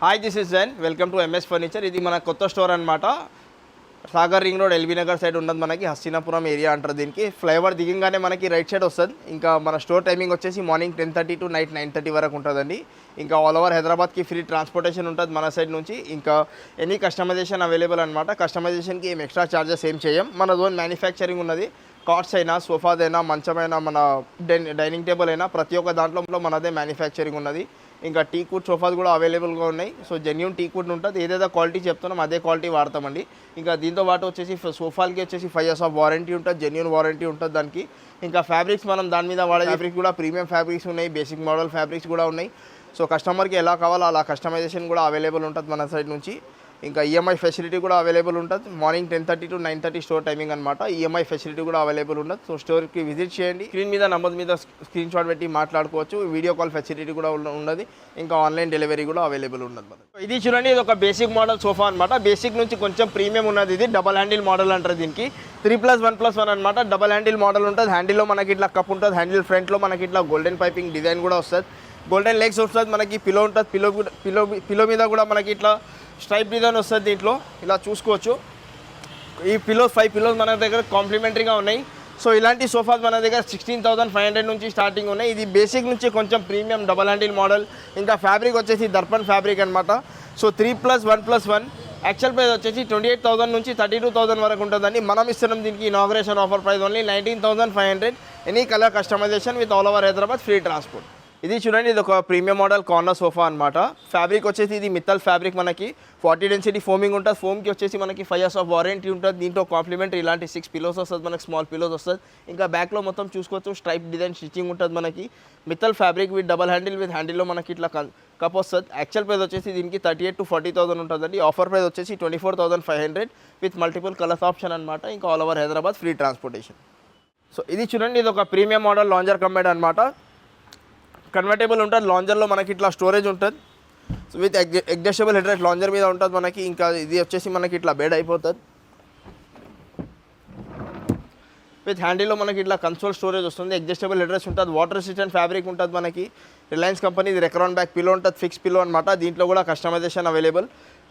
Hi this is Jain welcome to MS furniture. ఇది మన కొత్త స్టోర్ అనమాట. Sagar ring road LB Nagar side ఉండదు. మనకి హస్తినాపురం ఏరియా అంటారు దీనికి. ఫ్లైఓవర్ దిగంగానే మనకి రైట్ సైడ్ వస్తుంది. ఇంకా మన స్టోర్ టైమింగ్ వచ్చేసి మార్నింగ్ 10:30 టు నైట్ 9:30 వరకు ఉంటుందండి. ఇంకా ఆల్ ఓవర్ హైదరాబాద్కి ఫ్రీ ట్రాన్స్పోర్టేషన్ ఉంటుంది మన సైడ్ నుంచి. ఇంకా ఎనీ కస్టమైజేషన్ అవైలబుల్ అనమాట. కస్టమైజేషన్కి ఏం ఎక్స్ట్రా ఛార్జెస్ ఏం చేయం. మన ఓన్ మ్యానుఫ్యాక్చరింగ్ ఉన్నది. కార్డ్స్ అయినా, సోఫాదైనా, మంచమైనా, మన డైనింగ్ టేబుల్ అయినా ప్రతి ఒక్క దాంట్లో మనదే మ్యానుఫ్యాక్చరింగ్ ఉన్నది. ఇంకా టీకుడ్ సోఫాస్ కూడా అవైలబుల్గా ఉన్నాయి. సో జెన్యూన్ టీకుడ్ ఉంటుంది. ఏదైతే క్వాలిటీ చెప్తున్నాం అదే క్వాలిటీ వాడతామండి. ఇంకా దీంతో పాటు వచ్చేసి సోఫాలకి వచ్చేసి 5 years ఆఫ్ వారంటీ ఉంటుంది. జెన్యూన్ వారంటీ ఉంటుంది దానికి. ఇంకా ఫ్యాబ్రిక్స్ మనం దాని మీద వాడే ఫ్యాబ్రిక్స్ కూడా ప్రీమియం ఫ్యాబ్రిక్స్ ఉన్నాయి. బేసిక్ మోడల్ ఫ్యాబ్రిక్స్ కూడా ఉన్నాయి. సో కస్టమర్కి ఎలా కావాలో అలా కస్టమైజేషన్ కూడా అవైలబుల్ ఉంటుంది మన సైడ్ నుంచి. ఇంకా ఈఎంఐ ఫెసిలిటీ కూడా అవైలబుల్ ఉంటుంది. మార్నింగ్ 10:30 టు 9:30 స్టోర్ టైమింగ్ అనమాట. ఈఎంఐ ఫెసిలిటీ కూడా అవైలబుల్ ఉంటుంది. సో స్టోర్కి విజిట్ చేయండి. స్క్రీన్ మీద నంబర్ మీద స్క్రీన్ షాట్ పెట్టి మాట్లాడుకోవచ్చు. వీడియో కాల్ ఫెసిలిటీ కూడా ఉన్నది. ఇంకా ఆన్లైన్ డెలివరీ కూడా అవైలబుల్ ఉన్నది. ఇది చూడండి, ఇది ఒక బేసిక్ మోడల్ సోఫా అనమాట. బేసిక్ నుంచి కొంచెం ప్రీమియం ఉన్నది. ఇది డబల్ హ్యాండిల్ మోడల్ అంటారు దీనికి. 3+1+1 అనమాట. డబల్ హ్యాండిల్ మోడల్ ఉంటుంది. హ్యాండిల్లో మనకి ఇట్లా కప్ ఉంటుంది. హ్యాండిల్ ఫ్రంట్లో మనకి ఇట్లా గోల్డెన్ పైపింగ్ డిజైన్ కూడా వస్తుంది. గోల్డెన్ లెగ్స్ వస్తుంది. మనకి పిలో ఉంటుంది. పిలో మీద కూడా మనకి ఇట్లా స్ట్రైప్ డిజైన్ వస్తుంది. దీంట్లో ఇలా చూసుకోవచ్చు. ఈ 5 పిల్లోస్ మన దగ్గర కాంప్లిమెంటరీగా ఉన్నాయి. సో ఇలాంటి సోఫాస్ మన దగ్గర 16,500 నుంచి స్టార్టింగ్ ఉన్నాయి. ఇది బేసిక్ నుంచి కొంచెం ప్రీమియం డబల్ హ్యాండిల్ మోడల్. ఇంకా ఫ్యాబ్రిక్ వచ్చేసి దర్పణ్ ఫ్యాబ్రిక్ అనమాట. సో 3+1+1 యాక్చువల్ ప్రైస్ వచ్చేసి 28,000 నుంచి 32,000 వరకు ఉంటుందండి. మనం ఇస్తున్నాం దీనికి inauguration offer price only 19,500. Any colour customisation with all over Hyderabad free transport. ఇది చూడండి, ఇది ఒక ప్రీమియం మోడల్ కార్నర్ సోఫా అనమాట. ఫ్యాబ్రిక్ వచ్చేసి ఇది మిత్తల్ ఫ్యాబ్రిక్. మనకి 40 డెన్సిటీ ఫోమింగ్ ఉంటుంది. ఫోమ్కి వచ్చేసి మనకి 5 years ఆఫ్ వారంటీ ఉంటుంది. దీంట్లో కాంప్లిమెంటరీ ఇలాంటి 6 పిల్లోస్ వస్తుంది. మనకి స్మాల్ పిల్లోస్ వస్తుంది. ఇంకా బ్యాక్లో మొత్తం చూసుకోవచ్చు. స్ట్రైప్ డిజైన్ స్టిచ్చింగ్ ఉంటుంది. మనకి మిత్తల్ fabric with double handle. With హ్యాండిల్లో మనకి ఇట్లా కప్ వస్తుంది. యాక్చువల్ ప్రైస్ వచ్చేసి దీనికి 38,000 to 40,000 ఉంటుందండి. ఆఫర్ ప్రైస్ వచ్చేసి 24,500 విత్ మల్టిపుల్ కలర్స్ ఆప్షన్ అనమాట. ఇంకా all over Hyderabad free transportation. So ఇది చూడండి, ఇది ఒక ప్రీమియం మోడల్ లాంజర్ కమ్మేడ్ అనమాట. కన్వర్టబుల్ ఉంటుంది. లాంజర్లో మనకి ఇట్లా స్టోరేజ్ ఉంటుంది. So with adjustable head rest lounger మీద ఉంటుంది మనకి. ఇంకా ఇది వచ్చేసి మనకి ఇట్లా బెడ్ అయిపోతుంది. విత్ హ్యాండిల్లో మనకి ఇట్లా కన్సోల్ స్టోరేజ్ వస్తుంది. అడ్జస్టబుల్ హెడ్ రెస్ట్ ఉంటుంది. వాటర్ రెసిస్టెంట్ ఫ్యాబ్రిక్ ఉంటుంది మనకి. రిలయన్స్ కంపెనీ ఇది రెక్రాన్ బ్యాక్ పిల్లో ఉంటుంది. ఫిక్స్ పిల్లో అనమాట. దీంట్లో కూడా customisation available.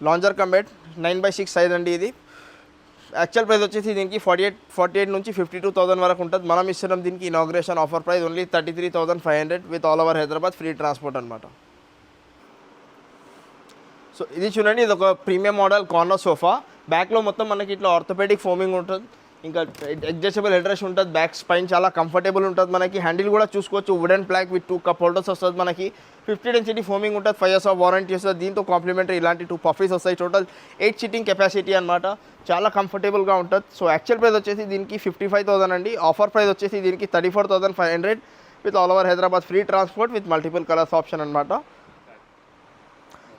Lounger cum bed 9/6 size అండి ఇది. యాక్చువల్ ప్రైస్ వచ్చేసి దీనికి 48 నుంచి 52,000 వరకు ఉంటుంది. మనం ఇస్తున్నాం దీనికి inauguration offer price only 33,500 with all over Hyderabad free transport అనమాట. సో ఇది చూడండి, ఇది ఒక ప్రీమియం మోడల్ కార్నర్ సోఫా. బ్యాక్లో మొత్తం మనకి ఇట్లా ఆర్థోపెడిక్ ఫోమింగ్ ఉంటుంది. ఇంకా అడ్జస్టబుల్ హెడ్ రెస్ట్ ఉంటుంది. బ్యాక్ స్పైన్ చాలా కంఫర్టబుల్ ఉంటుంది మనకి. హ్యాండిల్ కూడా చూసుకోవచ్చు. Wooden plaque with 2 cup holders వస్తుంది మనకి. 50 డెన్సిటీ ఫోమింగ్ ఉంటుంది. 5 years ఆఫ్ వారంటీ వస్తుంది. దీంతో కాంప్లిమెంటరీ ఇలాంటి 2 పఫీస్ వస్తాయి. టోటల్ 8 సిట్టింగ్ కెపాసిటీ అనమాట. చాలా కంఫర్టబుల్గా ఉంటుంది. సో యాక్చువల్ ప్రైస్ వచ్చేసి దీనికి 55,000 అండి. ఆఫర్ ప్రైస్ వచ్చేసి దీనికి 34,500 with all over Hyderabad free transport with multiple colours option అనమాట.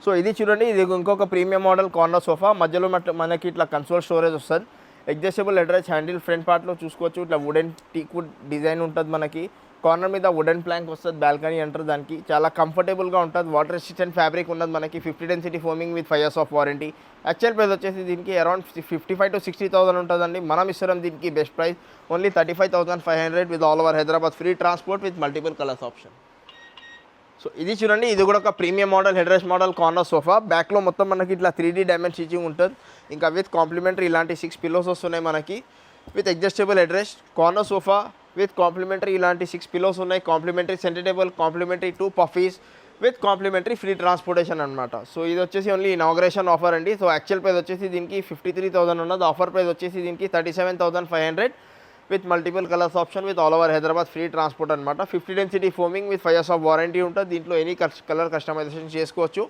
సో ఇది చూడండి, ఇది ఇంకొక ప్రీమియం మోడల్ కార్నర్ సోఫా. మధ్యలో మనకి ఇట్లా కన్సోల్ స్టోరేజ్ వస్తుంది. Adjustable head rest handle front పార్ట్లో చూసుకోవచ్చు. ఇట్లా వుడెన్ టీకుడ్ డిజైన్ ఉంటుంది మనకి. కార్నర్ మీద వుడెన్ ప్లాంక్ వస్తుంది. బాల్కనీ అంటారు దానికి. చాలా కంఫర్టబుల్గా ఉంటుంది. వాటర్ రెసిస్టెంట్ ఫ్యాబ్రిక్ ఉన్నది మనకి. 50 density foaming with 5 years of warranty. Actual price వచ్చేసి దీనికి అరౌండ్ 55,000 to 60,000 ఉంటుందండి. మనం ఇస్తున్నాం దీనికి best price only 35,500 with all over Hyderabad free transport with multiple colours option. So ఇది చూడండి, ఇది కూడా ఒక premium model head rest model corner sofa. బ్యాక్లో మొత్తం మనకి ఇట్లా 3D డైమండ్ స్టిచింగ్ ఉంటుంది. ఇంకా విత్ కాంప్లిమెంటరీ ఇలాంటి 6 పిల్లోస్ వస్తున్నాయి మనకి. With adjustable head rest corner sofa with complimentary ఇలాంటి 6 పిల్లోస్ ఉన్నాయి. Complimentary centre table, complimentary 2 puffies with complimentary free transportation అనమాట. సో ఇది వచ్చేసి ఓన్లీ ఇనాగ్రేషన్ ఆఫర్ అండి. సో యాక్చువల్ ప్రైస్ వచ్చేసి దీనికి 53,000 ఉన్నది. ఆఫర్ ప్రైస్ వచ్చేసి దీనికి 37,500 with multiple colours option with all over Hyderabad free transport అనమాట. 50 density foaming with 5 years of warranty ఉంటుంది. దీంట్లో ఎనీ కలర్ కస్టమైజేషన్ చేసుకోవచ్చు.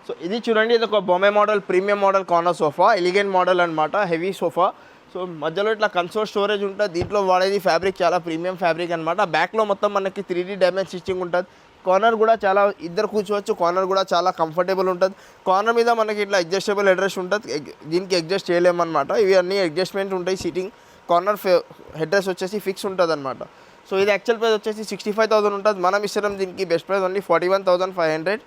సో ఇది చూడండి, ఇది ఒక బొమ్మే model premium model corner sofa. Elegant model అనమాట. Heavy sofa. సో మధ్యలో ఇట్లా కన్సోల్ స్టోరేజ్ ఉంటుంది. దీంట్లో వాడేది ఫ్యాబ్రిక్ చాలా ప్రీమియం ఫ్యాబ్రిక్ అనమాట. బ్యాక్లో మొత్తం మనకి 3D డైమండ్ స్టిచ్చింగ్ ఉంటుంది. కార్నర్ కూడా చాలా ఇద్దరు కూర్చోవచ్చు. కార్నర్ కూడా చాలా కంఫర్టబుల్ ఉంటుంది. కార్నర్ మీద మనకి ఇట్లా అడ్జస్టబుల్ హెడ్ రెస్ట్ ఉంటుంది. దీనికి అడ్జస్ట్ చేయలేమన్నమాట. ఇవి అన్నీ అడ్జస్ట్మెంట్ ఉంటాయి. సీటింగ్ కార్నర్ హెడ్ రెస్ట్ వచ్చేసి ఫిక్స్ ఉంటుంది అనమాట. సో ఇది యాక్చువల్ ప్రైస్ వచ్చేసి 65,000 ఉంటుంది. మనం ఇస్తున్నాం దీనికి best price only 41,500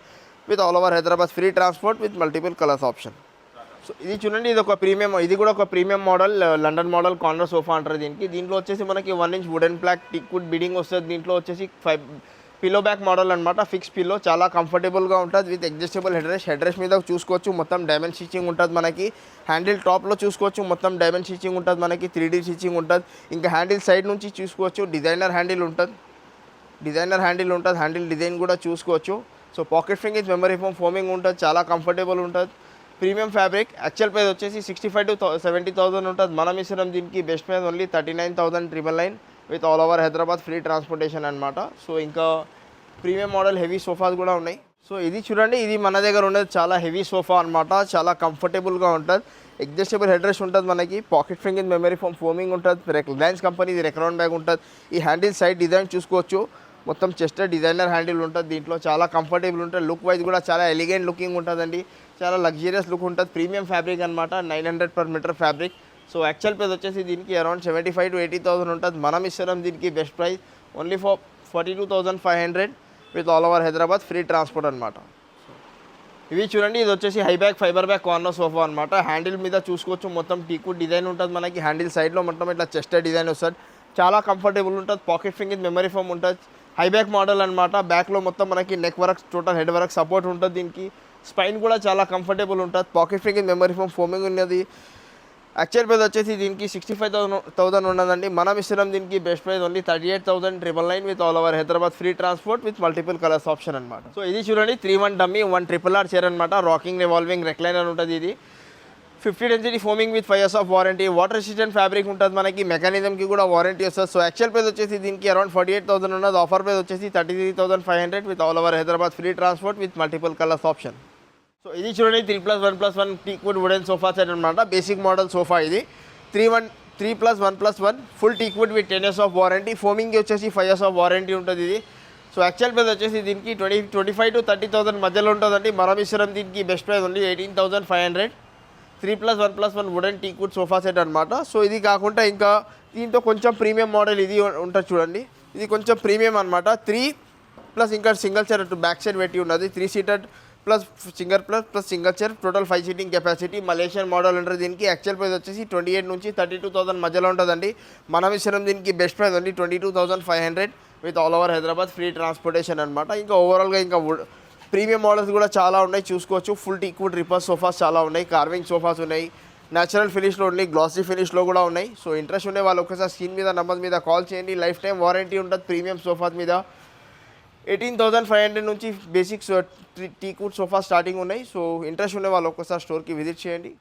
with all over Hyderabad free transport with multiple colours option. So ఇది చూడండి, ఇది ఒక ప్రీమియం, ఇది కూడా ఒక premium model London model corner sofa అంటారు దీనికి. దీంట్లో వచ్చేసి మనకి 1 inch wooden plaque teakwood beading వస్తుంది. దీంట్లో వచ్చేసి పిల్లో బ్యాక్ మోడల్ అనమాట, ఫిక్స్ పిల్లో, చాలా కంఫర్టబుల్గా ఉంటుంది విత్ అడ్జస్టబుల్ హెడ్ రెస్ట్ మీద చూసుకోవచ్చు మొత్తం డైమండ్ స్టిచ్చింగ్ ఉంటుంది మనకి. హ్యాండిల్ టాప్లో చూసుకోవచ్చు మొత్తం డైమండ్ స్టిచ్చింగ్ ఉంటుంది మనకి, 3D స్టిచ్చింగ్ ఉంటుంది. ఇంకా హ్యాండిల్ సైడ్ నుంచి చూసుకోవచ్చు డిజైనర్ హ్యాండిల్ ఉంటుంది, హ్యాండిల్ డిజైన్ కూడా చూసుకోవచ్చు. So pocket spring with memory foam foaming ఉంటుంది, చాలా కంఫర్టబుల్ ఉంటుంది. Premium fabric. యాక్చువల్ ప్రైస్ వచ్చేసి 65 to 70,000 ఉంటుంది. మనం ఇస్తున్నాం దీనికి best price only 39,999 with all over Hyderabad free transportation అనమాట. సో ఇంకా ప్రీమియం మోడల్ హెవీ సోఫాస్ కూడా ఉన్నాయి. సో ఇది చూడండి, ఇది మన దగ్గర ఉండేది చాలా హెవీ సోఫా అనమాట, చాలా కంఫర్టబుల్గా ఉంటుంది. అడ్జస్టబుల్ హెడ్ రెస్ట్ ఉంటుంది మనకి, pocket spring with memory foam foaming ఉంటుంది. రిలయన్స్ కంపెనీ ఇది రెక్రౌండ్ బ్యాగ్ ఉంటుంది. ఈ హ్యాండిల్ సైడ్ డిజైన్ చూసుకోవచ్చు మొత్తం చెస్ట్ డిజైనర్ హ్యాండిల్ ఉంటుంది. దీంట్లో చాలా కంఫర్టబుల్ ఉంటుంది. లుక్ వైజ్ కూడా చాలా ఎలిగెంట్ లుకింగ్ ఉంటుందండి, చాలా లగ్జరియస్ లుక్ ఉంటుంది. ప్రీమియం ఫ్యాబ్రిక్ అనమాట, 900 per meter fabric. So actual price వచ్చేసి దీనికి అరౌండ్ 75 to 80,000 ఉంటుంది. మనం ఇస్తున్నాం దీనికి best price only for 42,500 with all over Hyderabad free transport అనమాట. ఇవి చూడండి, ఇది వచ్చేసి high back fibre back corner sofa అనమాట. హ్యాండిల్ మీద చూసుకోవచ్చు మొత్తం టీకుడ్ డిజైన్ ఉంటుంది మనకి. హ్యాండిల్ సైడ్లో మొత్తం ఇట్లా చెస్ట్ డిజైన్ వస్తుంది, చాలా కంఫర్టబుల్ ఉంటుంది. Pocket spring with memory foam ఉంటుంది. హై బ్యాక్ మోడల్ అనమాట. బ్యాక్లో మొత్తం మనకి neck work, total head work support ఉంటుంది దీనికి. స్పైన్ కూడా చాలా కంఫర్టబుల్ ఉంటుంది. Pocket spring with memory foam foaming ఉన్నది. యాక్చువల్ ప్రైస్ వచ్చేసి దీనికి 65,000 ఉన్నదండి. మనం ఇస్తున్నాం దీనికి best price only 38,999 with all over Hyderabad free transport with multiple colours option అనమాట. సో ఇది చూడండి 3-1 డమ్మీ 1 RRR చైర్ అనమాట. రాకింగ్ రివాల్వింగ్ రెక్లైనర్ ఉంటుంది. ఇది 50 density foaming with 5 years of warranty. Water resistant fabric ఉంటుంది మనకి. మెకానిజంకి కూడా వారంటీ వస్తుంది. సో యాక్చువల్ ప్రైస్ వచ్చేసి దీనికి అరౌండ్ 48,000 ఉన్నది. ఆఫర్ ప్రైస్ వచ్చేసి 33,500 with all over Hyderabad free transport with multiple colours option. So ఇది చూడండి 3+1+1 టీక్వుడ్ వుడెన్ సోఫా సెట్ అనమాట. బేసిక్ మోడల్ సోఫా ఇది. 3+1+1 full teakwood with 10 years of warranty. ఫోమింగ్కి వచ్చేసి 5 years ఆఫ్ వారంటీ ఉంటుంది ఇది. సో యాక్చువల్ ప్రైస్ వచ్చేసి దీనికి 25 to 30,000 మధ్యలో ఉంటుందండి. మనం ఇస్తున్నాం దీనికి best price only 18,500. 3+1+1 wooden teakwood sofa set అనమాట. సో ఇది కాకుండా ఇంకా దీంతో కొంచెం ప్రీమియం మోడల్ ఇది ఉంటుంది చూడండి. ఇది కొంచెం ప్రీమియం అనమాట. 3+ ఇంకా సింగిల్ చైర్ బ్యాక్ సైడ్ పెట్టి ఉన్నది. 3 seater plus single chair, total 5 seating capacity. Malaysian model ఉంటుంది దీనికి. యాక్చువల్ ప్రైస్ వచ్చేసి 28 నుంచి 32,000 మధ్యలో ఉంటుందండి. మనం ఇస్తున్నాం దీనికి best price only 22,500 with all over Hyderabad free transportation అనమాట. ఇంకా ఓవరాల్గా ఇంకా ప్రీమియం మోడల్స్ కూడా చాలా ఉన్నాయి చూసుకోవచ్చు. ఫుల్ టీక్వుడ్ రిపర్స్ సోఫాస్ చాలా ఉన్నాయి. కార్వింగ్ సోఫాస్ ఉన్నాయి, న్యాచురల్ ఫినిష్లో ఉన్నాయి, గ్లాసీ ఫినిష్లో కూడా ఉన్నాయి. సో ఇంట్రెస్ట్ ఉండే వాళ్ళు ఒకసారి స్క్రీన్ మీద నంబర్ మీద కాల్ చేయండి. లైఫ్ టైం వారంటీ ఉంటుంది ప్రీమియం సోఫాస్ మీద. 18,500 నుంచి బేసిక్స్ టీక్వుడ్ సోఫా స్టార్టింగ్ ఉన్నాయి. సో ఇంట్రెస్ట్ ఉండే వాళ్ళు ఒక్కసారి స్టోర్కి విజిట్ చేయండి.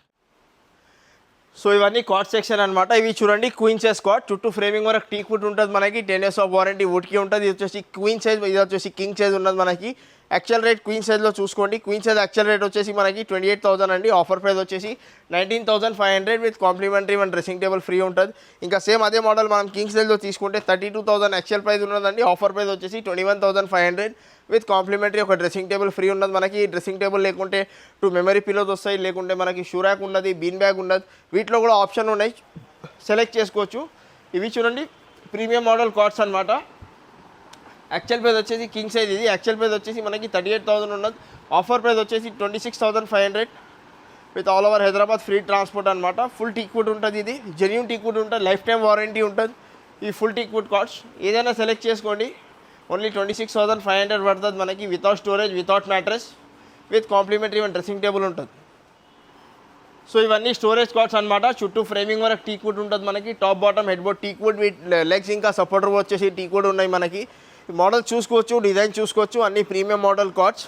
సో ఇవన్నీ కాట్ సెక్షన్ అనమాట. ఇవి చూడండి క్వీన్ సైజ్ కాట్, చుట్టూ ఫ్రేమింగ్ వరకు టీక్వుడ్ ఉంటుంది మనకి. 10 years ఆఫ్ వారంటీ వుడ్కి ఉంటుంది. ఇది వచ్చేసి క్వీన్ సైజ్, ఇది వచ్చేసి కింగ్ సైజ్ ఉన్నది మనకి. యాక్చువల్ రేట్ క్వీన్ సైజ్లో చూసుకోండి. క్వీన్ సైజ్ యాక్చువల్ రేట్ వచ్చేసి మనకి 28,000 అండి. ఆఫర్ ప్రైస్ వచ్చేసి 19,500 with complimentary 1 dressing table free ఉంటుంది. ఇంకా సేమ్ అదే మోడల్ మనం కింగ్ సైజ్లో తీసుకుంటే 32,000 యాక్చువల్ ప్రైస్ ఉన్నదండి. ఆఫర్ ప్రైస్ వచ్చేసి 21,500 with complimentary 1 dressing table free ఉన్నది మనకి. డ్రెస్సింగ్ టేబుల్ లేకుంటే 2 మెమరీ పిల్లోస్ వస్తాయి, లేకుంటే మనకి షూ ర్యాక్ ఉన్నది, బీన్ బ్యాగ్ ఉన్నది. వీటిలో కూడా ఆప్షన్ ఉన్నాయి, సెలెక్ట్ చేసుకోవచ్చు. ఇవి చూడండి ప్రీమియం మోడల్ కాట్స్ అనమాట. యాక్చువల్ ప్రైస్ వచ్చేసి కింగ్ సైజ్ ఇది. యాక్చువల్ ప్రైస్ వచ్చేసి మనకి 38,000 ఉన్నది. ఆఫర్ ప్రైస్ వచ్చేసి 26,500 with all over Hyderabad free transport అనమాట. ఫుల్ టీక్వుడ్ ఉంటుంది ఇది. జెన్యూన్ టీక్వుడ్ ఉంటుంది, లైఫ్ టైం వారంటీ ఉంటుంది. ఈ ఫుల్ టీక్వుడ్ కార్డ్స్ ఏదైనా సెలెక్ట్ చేసుకోండి. ఓన్లీ 26,500 పడుతుంది మనకి. Without storage, without mattress, with complimentary 1 dressing table ఉంటుంది. సో ఇవన్నీ స్టోరేజ్ కార్డ్స్ అనమాట. చుట్టూ ఫ్రేమింగ్ వరకు టీక్వుడ్ ఉంటుంది మనకి. Top bottom head board teakwood with legs, ఇంకా సపోర్టర్ వచ్చేసి టీక్వుడ్ ఉన్నాయి మనకి. మోడల్ చూసుకోవచ్చు, డిజైన్ చూసుకోవచ్చు. అన్ని ప్రీమియం మోడల్ కార్డ్స్.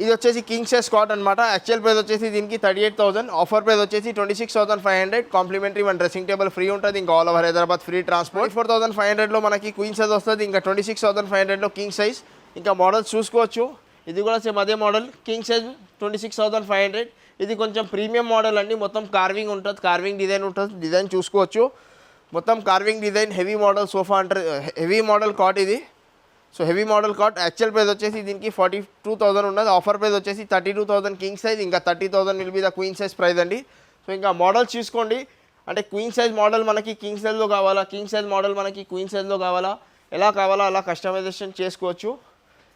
ఇది వచ్చేసి కింగ్ సైజ్ కాట్ అనమాట. యాక్చువల్ ప్రైస్ వచ్చేసి దీనికి 38,000. ఆఫర్ ప్రైస్ వచ్చేసి 26,500. కాంప్లిమెంటరీ 1 డ్రెస్సింగ్ టేబుల్ ఫ్రీ ఉంటుంది. ఇంకా all over Hyderabad free transport. 4,500లో మనకి క్వీన్ సైజ్ వస్తుంది. ఇంకా 26,500లో కింగ్ సైజ్. ఇంకా మోడల్స్ చూసుకోవచ్చు. ఇది కూడా సేమ్ అదే మోడల్, కింగ్ సైజ్ 26,500. ఇది కొంచెం ప్రీమియం మోడల్ అండి. మొత్తం కార్వింగ్ ఉంటుంది, కార్వింగ్ డిజైన్ ఉంటుంది. డిజైన్ చూసుకోవచ్చు, మొత్తం carving design. Heavy model sofa అంటారు, హెవీ మోడల్ కాట్ ఇది. So heavy model cot. Actual price వచ్చేసి దీనికి 42,000 ఉన్నది. ఆఫర్ ప్రైస్ వచ్చేసి 32,000 కింగ్ సైజ్. ఇంకా 30,000 will be the queen size price అండి. సో ఇంకా మోడల్స్ చూసుకోండి. అంటే క్వీన్ సైజ్ మోడల్ మనకి కింగ్ సైజ్లో కావాలా, కింగ్ సైజ్ మోడల్ మనకి క్వీన్ సైజ్లో కావాలా, ఎలా కావాలా అలా కస్టమైజేషన్ చేసుకోవచ్చు.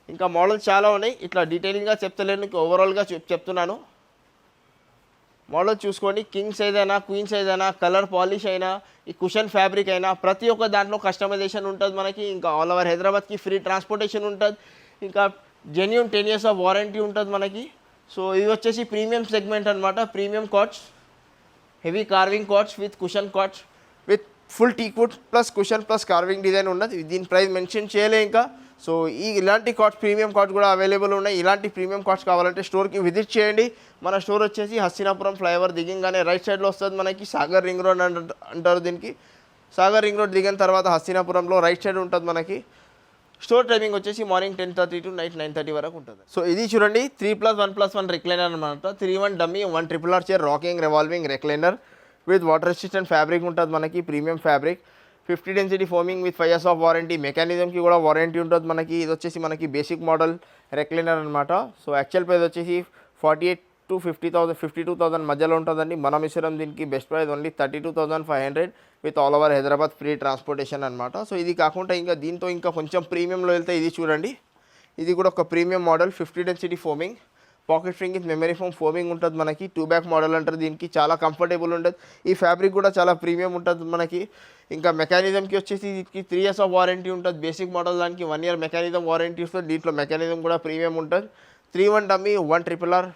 ఇంకా మోడల్స్ చాలా ఉన్నాయి. ఇట్లా డీటెయిలింగ్గా చెప్తలేను, ఓవరాల్గా చెప్తున్నాను. మోడల్ చూసుకోండి. కింగ్ సైజ్ అయినా, క్వీన్ సైజ్ అయినా, కలర్ పాలిష్ అయినా, ఈ కుషన్ ఫ్యాబ్రిక్ అయినా ప్రతి ఒక్క దాంట్లో కస్టమైజేషన్ ఉంటుంది మనకి. ఇంకా ఆల్ ఓవర్ హైదరాబాద్కి ఫ్రీ ట్రాన్స్పోర్టేషన్ ఉంటుంది. ఇంకా జెన్యూన్ 10 years ఆఫ్ వారంటీ ఉంటుంది మనకి. సో ఇది వచ్చేసి ప్రీమియం సెగ్మెంట్ అనమాట. Premium cots, heavy carving cots with cushion cots with full teakwood plus cushion plus carving design ఉన్నది. దీని ప్రైస్ మెన్షన్ చేయలే ఇంకా. సో ఇలాంటి కార్డ్స్, ప్రీమియం కార్డ్స్ కూడా అవైలబుల్ ఉన్నాయి. ఇలాంటి ప్రీమియం కార్డ్స్ కావాలంటే స్టోర్కి విజిట్ చేయండి. మన స్టోర్ వచ్చేసి హస్తినాపురం ఫ్లైఓవర్ దిగంగానే రైట్ సైడ్లో వస్తుంది మనకి. సాగర్ రింగ్ రోడ్ అంటారు దీనికి. సాగర్ రింగ్ రోడ్ దిగిన తర్వాత హస్తినాపురంలో రైట్ సైడ్ ఉంటుంది మనకి. స్టోర్ టైమింగ్ వచ్చేసి మార్నింగ్ 10:30 to నైట్ 9:30 వరకు ఉంటుంది. సో ఇది చూడండి 3+1+1 రెక్లైనర్ అనమాట. 3-1 dummy, 1 RRR chair, rocking revolving recliner with water resistant fabric ఉంటుంది మనకి. Premium fabric, 50 density foaming with 5 years of warranty. మెకానిజంకి కూడా వారంటీ ఉంటుంది మనకి. ఇది వచ్చేసి మనకి బేసిక్ మోడల్ రెక్లైనర్ అనమాట. సో యాక్చువల్ ప్రైస్ వచ్చేసి 48,000 to 50,000, 52,000 మధ్యలో ఉంటుందండి. మనం ఇస్తాం దీనికి best price only 32,500 with all over Hyderabad free transportation అనమాట. సో ఇది కాకుండా ఇంకా దీంతో ఇంకా కొంచెం ప్రీమియంలో వెళ్తే ఇది చూడండి. ఇది కూడా ఒక premium model, 50 density foaming, pocket spring with memory foam foaming ఉంటుంది మనకి. 2 back మోడల్ అంటారు దీనికి. చాలా కంఫర్టబుల్ ఉంటుంది. ఈ ఫ్యాబ్రిక్ కూడా చాలా ప్రీమియం ఉంటుంది మనకి. ఇంకా మెకానిజంకి వచ్చేసి దీనికి 3 years ఆఫ్ వారంటీ ఉంటుంది. బేసిక్ మోడల్ దానికి 1 year మెకానిజం వారంటీ వస్తుంది. దీంట్లో మెకానిజం కూడా ప్రీమియం ఉంటుంది. 3-1 dummy, 1 RRR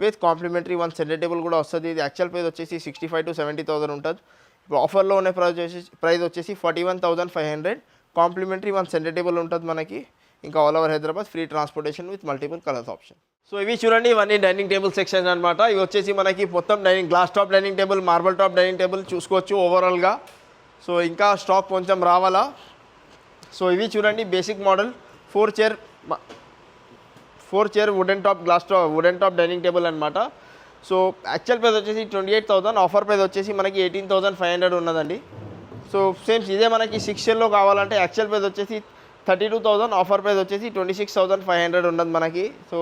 with complimentary 1 centre table కూడా వస్తుంది. ఇది యాక్చువల్ ప్రైస్ వచ్చేసి 65,000 to 70,000 ఉంటుంది. ఇప్పుడు ఆఫర్లో ఉన్న ప్రైస్ వచ్చేసి 41,500. కాంప్లిమెంటరీ 1 సెంటర్ టేబుల్ ఉంటుంది మనకి. ఇంకా all over Hyderabad free transportation with multiple colours option. So ఇవి చూడండి, ఇవన్నీ డైనింగ్ టేబుల్ సెక్షన్ అనమాట. ఇవి వచ్చేసి మనకి మొత్తం glass top dining table, marble top dining table చూసుకోవచ్చు ఓవరాల్గా. సో ఇంకా స్టాక్ కొంచెం రావాలా. సో ఇవి చూడండి basic model 4 chair wooden top dining table అనమాట. సో యాక్చువల్ ప్రైస్ వచ్చేసి 28,000, ఆఫర్ ప్రైస్ వచ్చేసి మనకి 18,500 ఉన్నదండి. సో సేమ్ ఇదే మనకి 6 chairలో కావాలంటే యాక్చువల్ ప్రైస్ వచ్చేసి 32,000, ఆఫర్ ప్రైస్ వచ్చేసి 26,500 ఉన్నది మనకి. సో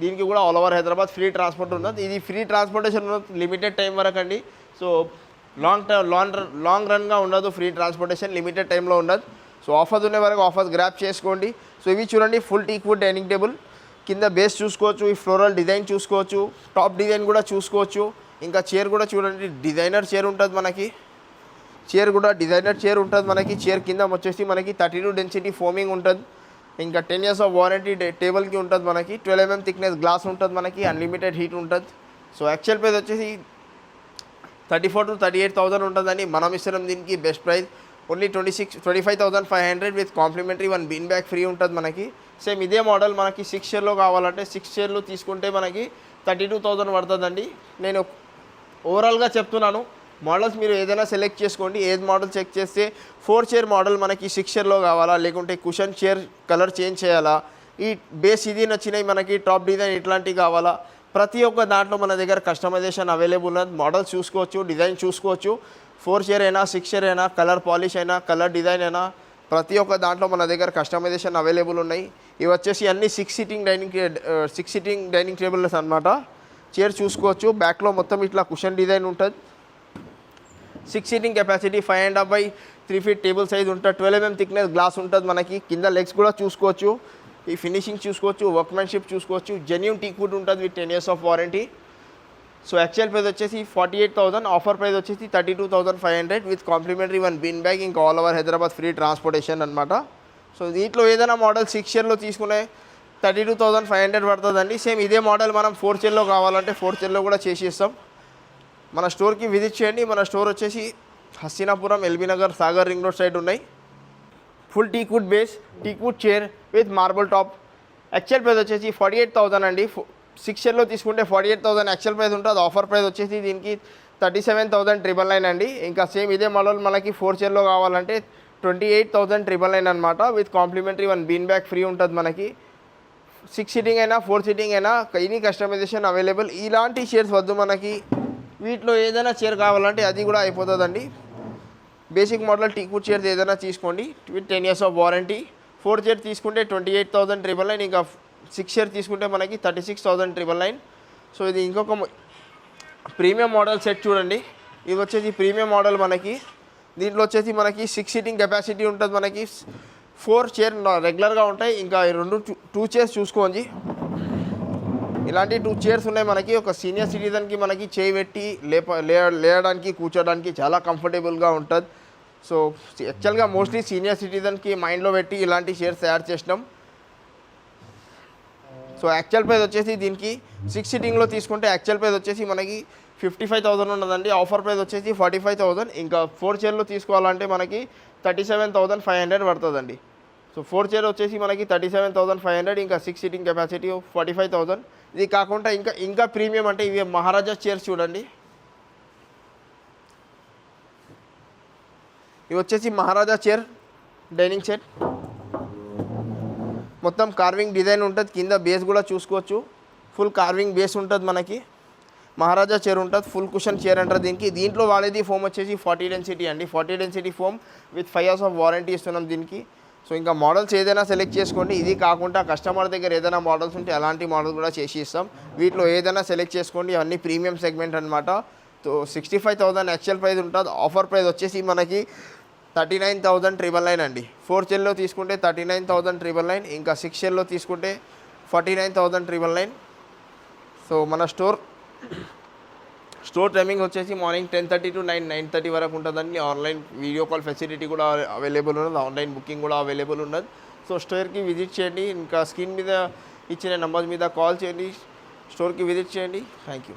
దీనికి కూడా all over Hyderabad free transport ఉన్నది. ఇది ఫ్రీ ట్రాన్స్పోర్టేషన్ ఉన్నది లిమిటెడ్ టైం వరకు అండి. సో లాంగ్ రన్గా ఉండదు ఫ్రీ ట్రాన్స్పోర్టేషన్, లిమిటెడ్ టైంలో ఉండదు. సో ఆఫర్స్ ఉండే వరకు ఆఫర్స్ గ్రాప్ చేసుకోండి. సో ఇవి చూడండి ఫుల్ టీక్వుడ్ డైనింగ్ టేబుల్. కింద బేస్ చూసుకోవచ్చు, ఈ ఫ్లోరల్ డిజైన్ చూసుకోవచ్చు, టాప్ డిజైన్ కూడా చూసుకోవచ్చు. ఇంకా చైర్ కూడా చూడండి డిజైనర్ చైర్ ఉంటుంది మనకి. చైర్ కూడా డిజైనర్ చైర్ ఉంటుంది మనకి. చైర్ కింద వచ్చేసి మనకి 32 density ఫోమింగ్ ఉంటుంది. ఇంకా 10 years ఆఫ్ వారంటీ టేబుల్కి ఉంటుంది మనకి. 12 mm థిక్నెస్ గ్లాస్ ఉంటుంది మనకి. అన్లిమిటెడ్ హీట్ ఉంటుంది. సో యాక్చువల్ ప్రైస్ వచ్చేసి 34,000 to 38,000 ఉంటుందని. మనం ఇస్తున్నాం దీనికి best price only 25,500 with complimentary 1 bean bag free ఉంటుంది మనకి. సేమ్ ఇదే మోడల్ మనకి 6 chairలో కావాలంటే 6 chairలు తీసుకుంటే మనకి 32,000 పడుతుందండి. నేను ఓవరాల్గా చెప్తున్నాను. మోడల్స్ మీరు ఏదైనా సెలెక్ట్ చేసుకోండి. ఏది మోడల్ చెక్ చేస్తే 4 chair మోడల్ మనకి 6 chairలో కావాలా, లేకుంటే కుషన్ చైర్ కలర్ చేంజ్ చేయాలా, ఈ బేస్ ఇది నచ్చినాయి మనకి, టాప్ డిజైన్ ఇట్లాంటివి కావాలా, ప్రతి ఒక్క దాంట్లో మన దగ్గర కస్టమైజేషన్ అవైలబుల్ ఉన్నది. మోడల్ చూసుకోవచ్చు, డిజైన్ చూసుకోవచ్చు. 4 chair అయినా, 6 chair అయినా, కలర్ పాలిష్ అయినా, కలర్ డిజైన్ అయినా ప్రతి ఒక్క దాంట్లో మన దగ్గర కస్టమైజేషన్ అవైలబుల్ ఉన్నాయి. ఇవి వచ్చేసి అన్ని 6 sitting డైనింగ్ టేబుల్స్ అనమాట. చైర్ చూసుకోవచ్చు. బ్యాక్లో మొత్తం ఇట్లా కుషన్ డిజైన్ ఉంటుంది. 6 sitting capacity, 5.5 by 3 feet table size ఉంటుంది. 12 mm థిక్నెస్ గ్లాస్ ఉంటుంది మనకి. కింద లెగ్స్ కూడా చూసుకోవచ్చు. ఈ ఫినిషింగ్ చూసుకోవచ్చు, వర్క్మెన్షిప్ చూసుకోవచ్చు. జెన్యూన్ టీక్వుడ్ ఉంటుంది with 10 years of warranty. So actual price వచ్చేసి 48,000, ఆఫర్ ప్రైస్ వచ్చేసి 32,500 విత్ కాంప్లిమెంటరీ 1 బీన్ బ్యాగ్. ఇంకా all over Hyderabad free transportation అనమాట. సో దీంట్లో ఏదైనా మోడల్ 6 chairలో తీసుకునే 32,500 పడుతుందండి. సేమ్ ఇదే మోడల్ మనం 4 chairలో కావాలంటే 4 chairలో కూడా చేసి ఇస్తాం. మన స్టోర్కి విజిట్ చేయండి. మన స్టోర్ వచ్చేసి Hastinapuram, LB Nagar, Sagar ring road side ఉన్నాయి. Full teakwood base, teakwood chair with marble top. Actual price వచ్చేసి 48,000 అండి. 6 chairలో తీసుకుంటే 48,000 యాక్చువల్ ప్రైస్ ఉంటుంది. ఆఫర్ ప్రైస్ వచ్చేసి దీనికి 37,999 అండి. ఇంకా సేమ్ ఇదే మోడల్ మనకి 4 chairలో కావాలంటే 28,999 అనమాట. With complimentary 1 bean bag free ఉంటుంది మనకి. 6 sitting అయినా, 4 sitting అయినా ఎనీ కస్టమైజేషన్ అవైలబుల్. ఇలాంటి చైర్స్ వద్దు మనకి, వీటిలో ఏదైనా చైర్ కావాలంటే అది కూడా అయిపోతుందండి. బేసిక్ మోడల్ టీక్వుడ్ చైర్స్ ఏదైనా తీసుకోండి with 10 years of warranty. 4 chair తీసుకుంటే 28,999. ఇంకా 6 chair తీసుకుంటే మనకి 36,999. సో ఇది ఇంకొక ప్రీమియం మోడల్ సెట్ చూడండి. ఇది వచ్చేసి ప్రీమియం మోడల్ మనకి. దీంట్లో వచ్చేసి మనకి 6 sitting కెపాసిటీ ఉంటుంది మనకి. 4 chair రెగ్యులర్గా ఉంటాయి. ఇంకా 2 chairs చూసుకోండి. ఇలాంటి 2 చైర్స్ ఉన్నాయి మనకి. ఒక సీనియర్ సిటిజన్కి మనకి చేయి పెట్టి లేయడానికి కూర్చోడానికి చాలా కంఫర్టబుల్గా ఉంటుంది. సో యాక్చువల్గా మోస్ట్లీ సీనియర్ సిటిజన్కి మైండ్లో పెట్టి ఇలాంటి చైర్స్ తయారు చేసినాం. సో యాక్చువల్ ప్రైస్ వచ్చేసి దీనికి 6 సిట్టింగ్లో తీసుకుంటే యాక్చువల్ ప్రైస్ వచ్చేసి మనకి 55,000 ఉన్నదండి. ఆఫర్ ప్రైస్ వచ్చేసి 45,000. ఇంకా 4 చైర్లు తీసుకోవాలంటే మనకి 37,500 పడుతుందండి. సో 4 చైర్ వచ్చేసి మనకి 37,500, ఇంకా 6 సిట్టింగ్ కెపాసిటీ 45,000. ఇది కాకుండా ఇంకా ప్రీమియం అంటే ఇవి మహారాజా చైర్స్ చూడండి. ఇవి వచ్చేసి మహారాజా చైర్, డైనింగ్ సెట్, మొత్తం కార్వింగ్ డిజైన్ ఉంటుంది. కింద బేస్ కూడా చూసుకోవచ్చు, ఫుల్ కార్వింగ్ బేస్ ఉంటుంది మనకి. మహారాజా చైర్ ఉంటుంది, ఫుల్ కుషన్ చైర్ అంటారు దీనికి. దీంట్లో వాడేది ఫోమ్ వచ్చేసి 40 డెన్సిటీ అండి. 40 density foam with 5 years of warranty ఇస్తున్నాం దీనికి. సో ఇంకా మోడల్స్ ఏదైనా సెలెక్ట్ చేసుకోండి. ఇది కాకుండా కస్టమర్ దగ్గర ఏదైనా మోడల్స్ ఉంటే అలాంటి మోడల్ కూడా చేసి ఇస్తాం. వీటిలో ఏదైనా సెలెక్ట్ చేసుకోండి. అవన్నీ ప్రీమియం సెగ్మెంట్ అనమాట. సో 65,000 యాక్చువల్ ప్రైస్ ఉంటుంది. ఆఫర్ ప్రైస్ వచ్చేసి మనకి 39,999 అండి. 4 చైర్లో తీసుకుంటే 39,999, ఇంకా 6 చైర్లో తీసుకుంటే 49,999. సో మన స్టోర్ టైమింగ్ వచ్చేసి మార్నింగ్ 10:30 to 9:30 వరకు ఉంటుందండి. ఆన్లైన్ వీడియో కాల్ ఫెసిలిటీ కూడా అవైలబుల్ ఉన్నది, ఆన్లైన్ బుకింగ్ కూడా అవైలబుల్ ఉన్నది. సో స్టోర్కి విజిట్ చేయండి. ఇంకా స్క్రీన్ మీద ఇచ్చిన నెంబర్ మీద కాల్ చేయండి, స్టోర్కి విజిట్ చేయండి. Thank you.